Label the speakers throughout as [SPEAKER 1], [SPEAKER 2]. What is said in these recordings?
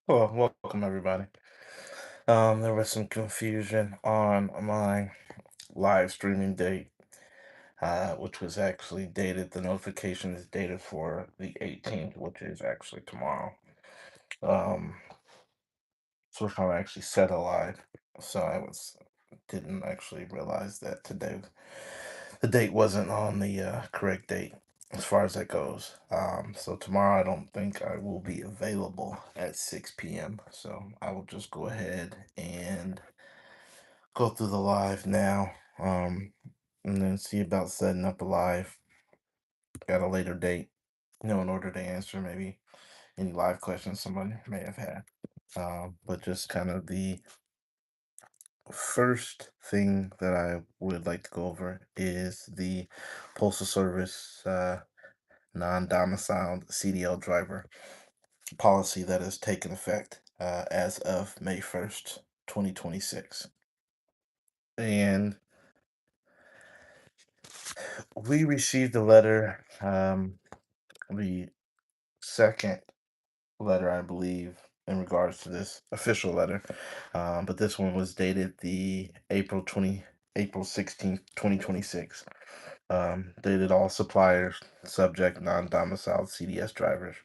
[SPEAKER 1] Well, welcome everybody. There was some confusion on my live streaming date, which was actually dated. The notification is dated for the 18th, which is actually tomorrow. Um, so we're trying to actually set a live. So I was didn't actually realize that today the date wasn't on the correct date as far as that goes. So tomorrow I don't think I will be available at 6 p.m. So I will just go ahead and go through the live now, and then see about setting up a live at a later date, in order to answer maybe any live questions someone may have had. But just kind of the first thing that I would like to go over is the Postal Service non-domiciled CDL driver policy that has taken effect as of May 1st, 2026. And we received a letter, the second letter, I believe, in regards to this official letter. But this one was dated the April 16th, 2026. Dated all suppliers, subject non-domiciled CDS drivers.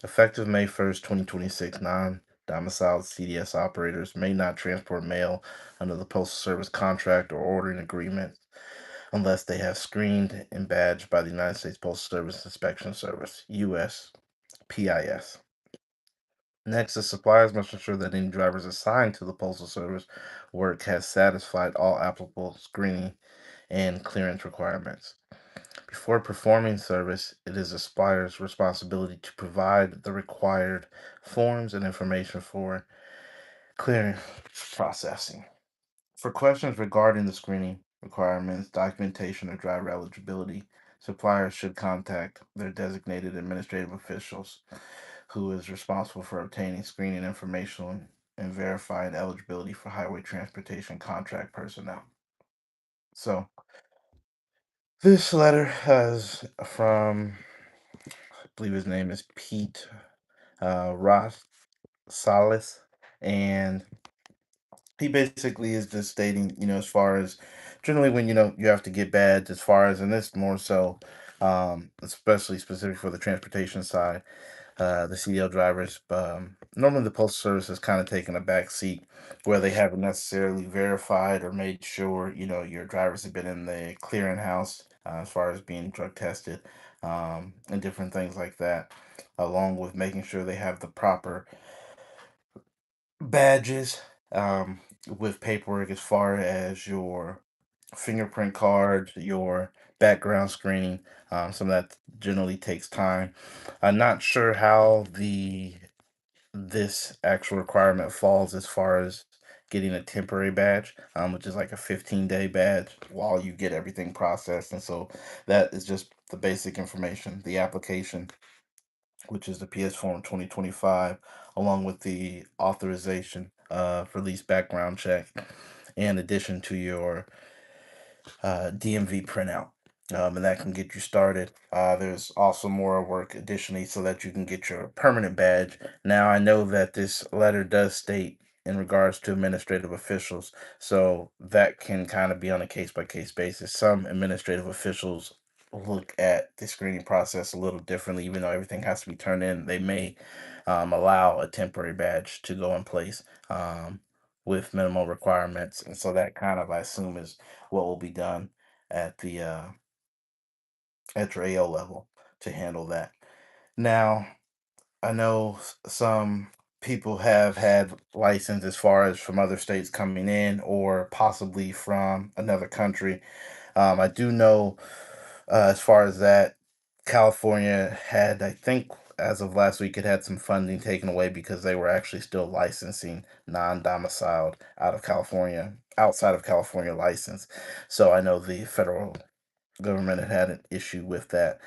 [SPEAKER 1] Effective May 1st, 2026, non-domiciled CDS operators may not transport mail under the Postal Service contract or ordering agreement unless they have screened and badged by the United States Postal Service Inspection Service, USPS. Next, the suppliers must ensure that any drivers assigned to the Postal Service work has satisfied all applicable screening and clearance requirements. Before performing service, it is the supplier's responsibility to provide the required forms and information for clearance processing. For questions regarding the screening requirements, documentation, or driver eligibility, suppliers should contact their designated administrative officials, who is responsible for obtaining screening information and verifying eligibility for highway transportation contract personnel. So, this letter has from, I believe his name is Pete Ross Salas, and he basically is just stating, as far as generally when you have to get badged, as far as, and this more so, especially specific for the transportation side, the CDL drivers. Normally, the Postal Service has kind of taken a back seat where they haven't necessarily verified or made sure your drivers have been in the clearinghouse as far as being drug tested, and different things like that, along with making sure they have the proper badges, with paperwork as far as your fingerprint card, your background screening. Some of that generally takes time. I'm not sure how the this actual requirement falls as far as getting a temporary badge, which is like a 15-day badge while you get everything processed. And so that is just the basic information, the application, which is the PS Form 2025, along with the authorization for lease background check, in addition to your DMV printout. And that can get you started. There's also more work additionally so that you can get your permanent badge. Now, I know that this letter does state in regards to administrative officials, so that can kind of be on a case by case basis. Some administrative officials look at the screening process a little differently, even though everything has to be turned in. They may allow a temporary badge to go in place, with minimal requirements. And so that kind of, I assume, is what will be done at the at your AO level to handle that. Now, I know some people have had license as far as from other states coming in or possibly from another country. I do know, as far as that, California had, I think, as of last week, it had some funding taken away because they were actually still licensing non-domiciled outside of California license. So I know the federal government had an issue with that.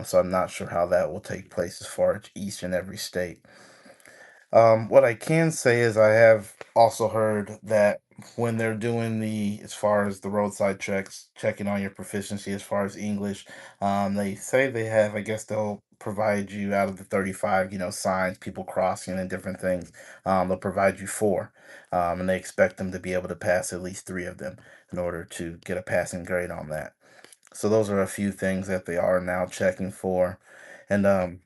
[SPEAKER 1] So I'm not sure how that will take place as far as each and every state. What I can say is I have also heard that when they're doing as far as the roadside checks, checking on your proficiency as far as English, they say they have, I guess they'll provide you out of the 35, signs, people crossing and different things. They'll provide you four, and they expect them to be able to pass at least three of them in order to get a passing grade on that. So those are a few things that they are now checking for, and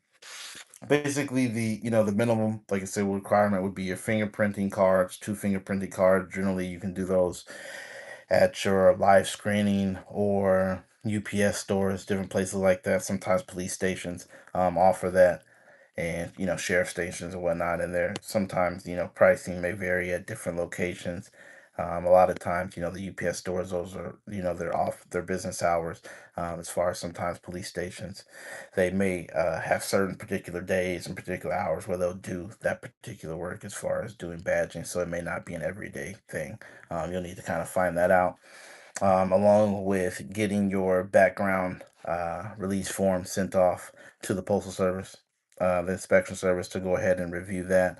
[SPEAKER 1] basically the minimum, like I said, requirement would be your fingerprinting cards, two fingerprinting cards. Generally, you can do those at your live screening or UPS stores, different places like that. Sometimes police stations offer that, and sheriff stations and whatnot. And there sometimes pricing may vary at different locations. A lot of times, the UPS stores, those are they're off their business hours. As far as sometimes police stations, they may have certain particular days and particular hours where they'll do that particular work as far as doing badging. So it may not be an everyday thing. You'll need to kind of find that out, along with getting your background release form sent off to the Postal Service, the inspection service, to go ahead and review that,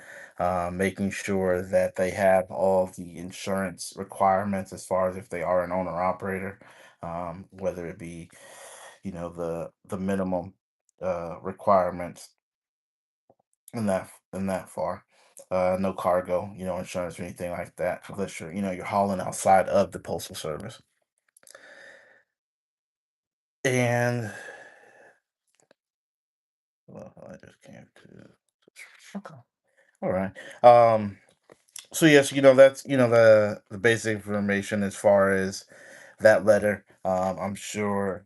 [SPEAKER 1] making sure that they have all the insurance requirements as far as if they are an owner operator, whether it be the minimum requirements in that far. No cargo, insurance or anything like that, unless you're hauling outside of the Postal Service. And well, I just came to. Okay. All right. So yes, that's the basic information as far as that letter. I'm sure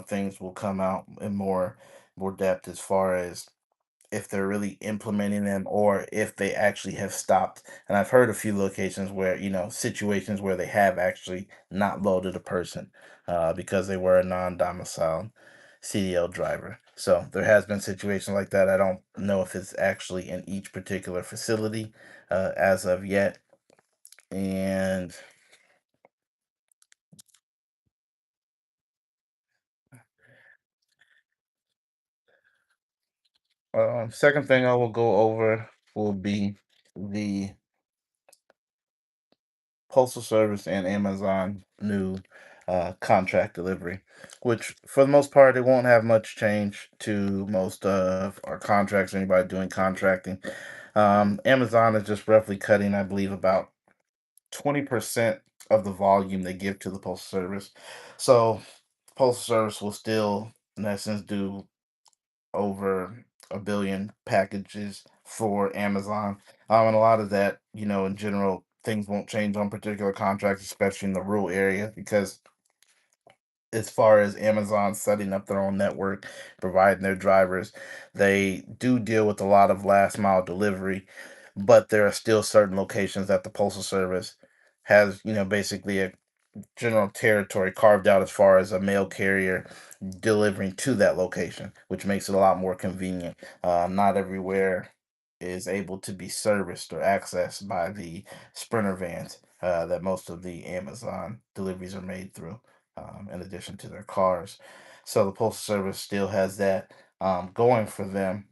[SPEAKER 1] things will come out in more depth as far as if they're really implementing them or if they actually have stopped. And I've heard a few locations where, situations where they have actually not loaded a person because they were a non-domiciled CDL driver. So there has been situations like that. I don't know if it's actually in each particular facility as of yet. And second thing I will go over will be the Postal Service and Amazon new contract delivery, which for the most part, it won't have much change to most of our contracts, anybody doing contracting. Amazon is just roughly cutting, I believe, about 20% of the volume they give to the Postal Service. So, Postal Service will still, in essence, do over a billion packages for Amazon. And a lot of that, in general, things won't change on particular contracts, especially in the rural area, because as far as Amazon setting up their own network, providing their drivers, they do deal with a lot of last mile delivery, but there are still certain locations that the Postal Service has, basically a general territory carved out as far as a mail carrier delivering to that location, which makes it a lot more convenient. Not everywhere is able to be serviced or accessed by the Sprinter vans that most of the Amazon deliveries are made through, in addition to their cars. So the Postal Service still has that going for them,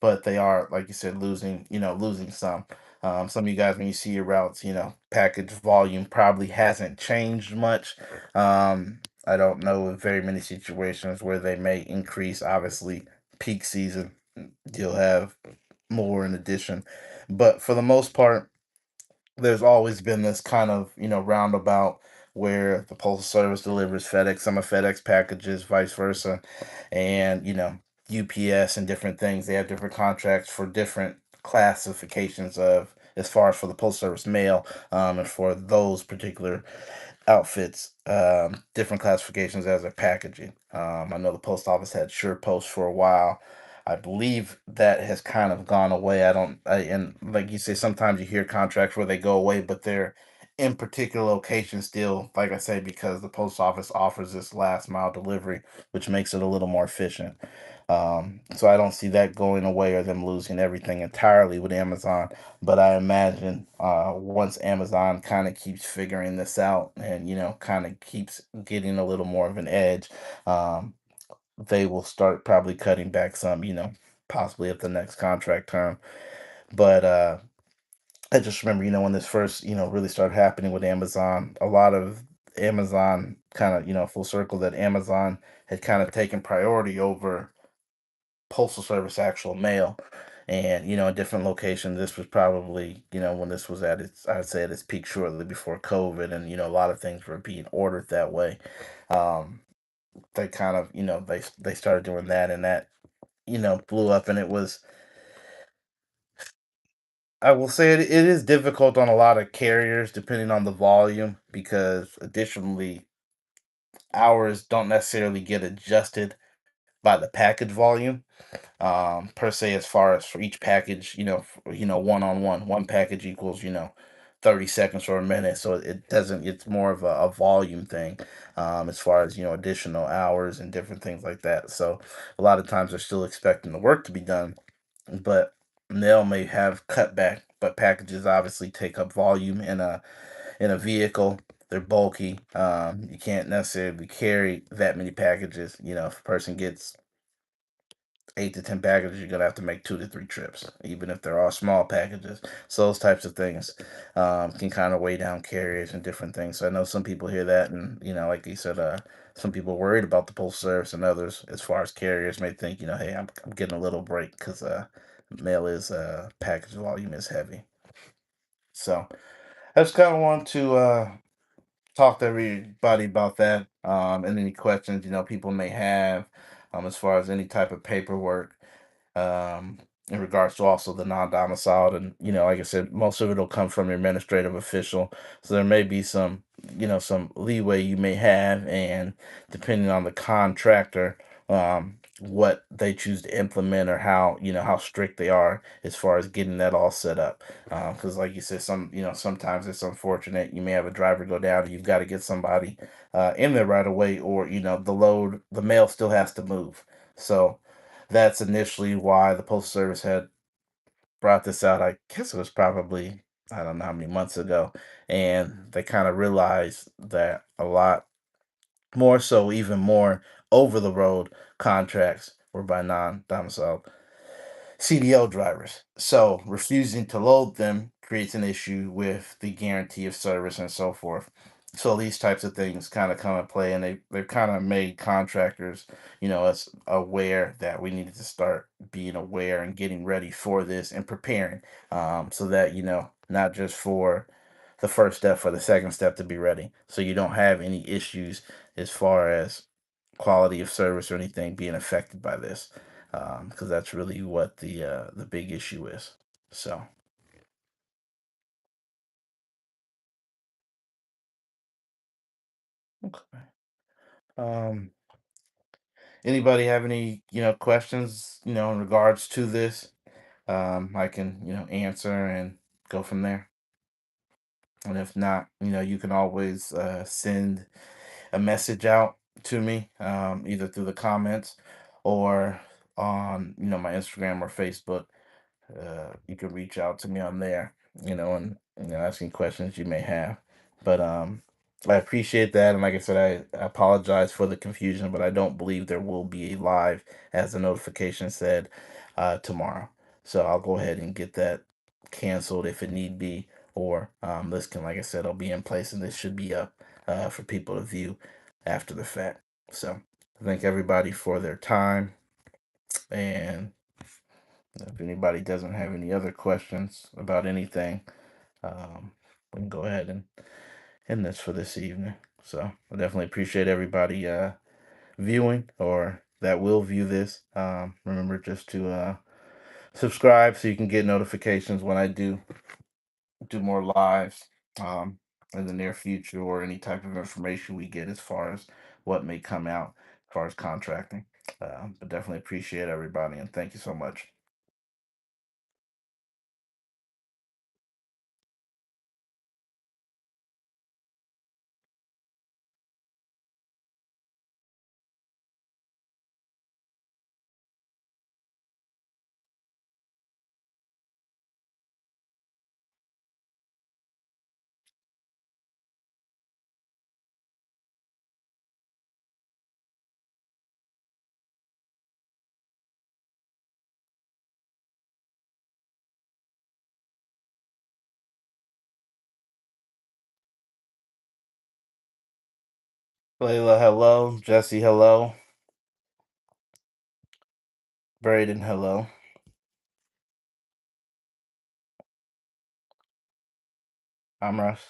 [SPEAKER 1] but they are, like you said, losing some. Some of you guys, when you see your routes, package volume probably hasn't changed much. I don't know of very many situations where they may increase. Obviously, peak season, you'll have more in addition. But for the most part, there's always been this kind of, roundabout where the Postal Service delivers FedEx, some of FedEx packages, vice versa. And, UPS and different things, they have different contracts for different classifications of, as far as for the Postal Service mail, and for those particular outfits, different classifications as their packaging. I know the post office had sure post for a while. I believe that has kind of gone away. And like you say, sometimes you hear contracts where they go away, but they're in particular locations still, like I say, because the post office offers this last mile delivery, which makes it a little more efficient. So I don't see that going away or them losing everything entirely with Amazon. But I imagine once Amazon kind of keeps figuring this out and kind of keeps getting a little more of an edge, um, they will start probably cutting back some, possibly at the next contract term. But I just remember, when this first, really started happening with Amazon, a lot of Amazon kind of, full circle, that Amazon had kind of taken priority over postal service actual mail. And in different locations, this was probably when this was at its, I'd say, at its peak shortly before COVID, and a lot of things were being ordered that way. Um, they kind of they started doing that, and that blew up, and it was, I will say, it is difficult on a lot of carriers depending on the volume, because additionally hours don't necessarily get adjusted by the package volume, per se, as far as for each package, one on one package equals 30 seconds or a minute, so it doesn't, it's more of a volume thing, as far as additional hours and different things like that. So a lot of times they're still expecting the work to be done, but mail may have cutback, but packages obviously take up volume in a vehicle. They're bulky. You can't necessarily carry that many packages. If a person gets 8 to 10 packages, you're gonna have to make 2 to 3 trips, even if they're all small packages. So those types of things can kind of weigh down carriers and different things. So I know some people hear that, and like you said, some people are worried about the postal service, and others, as far as carriers, may think, hey, I'm getting a little break because mail is package volume is heavy. So I just kind of want to talk to everybody about that, and any questions people may have, as far as any type of paperwork, um, in regards to also the non-domiciled. And like I said, most of it will come from your administrative official, so there may be some leeway you may have, and depending on the contractor, what they choose to implement, or how strict they are as far as getting that all set up. Because like you said, sometimes it's unfortunate, you may have a driver go down, and you've got to get somebody in there right away, or the mail still has to move. So that's initially why the Postal Service had brought this out. I guess it was probably, I don't know how many months ago, and they kind of realized that a lot more so, even more over the road contracts were by non-domiciled CDL drivers. So refusing to load them creates an issue with the guarantee of service and so forth. So these types of things kind of come into play, and they've kind of made contractors, as aware that we needed to start being aware and getting ready for this and preparing, so that not just for the first step, for the second step to be ready, so you don't have any issues as far as quality of service or anything being affected by this, because that's really what the big issue is. So, okay. Um, Anybody have any questions in regards to this? I can answer and go from there. And if not, you can always send a message out to me, either through the comments or on my Instagram or Facebook. You can reach out to me on there, and asking questions you may have. But I appreciate that, and like I said, I apologize for the confusion, but I don't believe there will be a live, as the notification said, tomorrow. So I'll go ahead and get that canceled if it need be, or this can, like I said, will be in place, and this should be up for people to view after the fact. So I thank everybody for their time, and if anybody doesn't have any other questions about anything, we can go ahead and end this for this evening. So I definitely appreciate everybody viewing, or that will view this. Remember just to subscribe so you can get notifications when I do more lives, um, in the near future, or any type of information we get as far as what may come out as far as contracting. But definitely appreciate everybody, and thank you so much. Layla, hello. Jesse, hello. Braden, hello. Amras,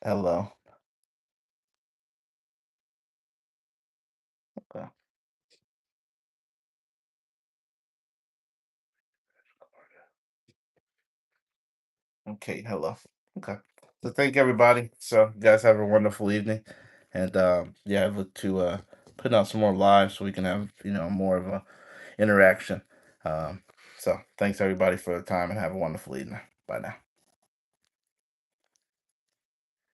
[SPEAKER 1] hello. Okay. Okay, hello. Okay. So thank everybody. So you guys have a wonderful evening. And yeah, I look to put out some more lives so we can have, more of a interaction. Um, so thanks everybody for the time and have a wonderful evening. Bye now.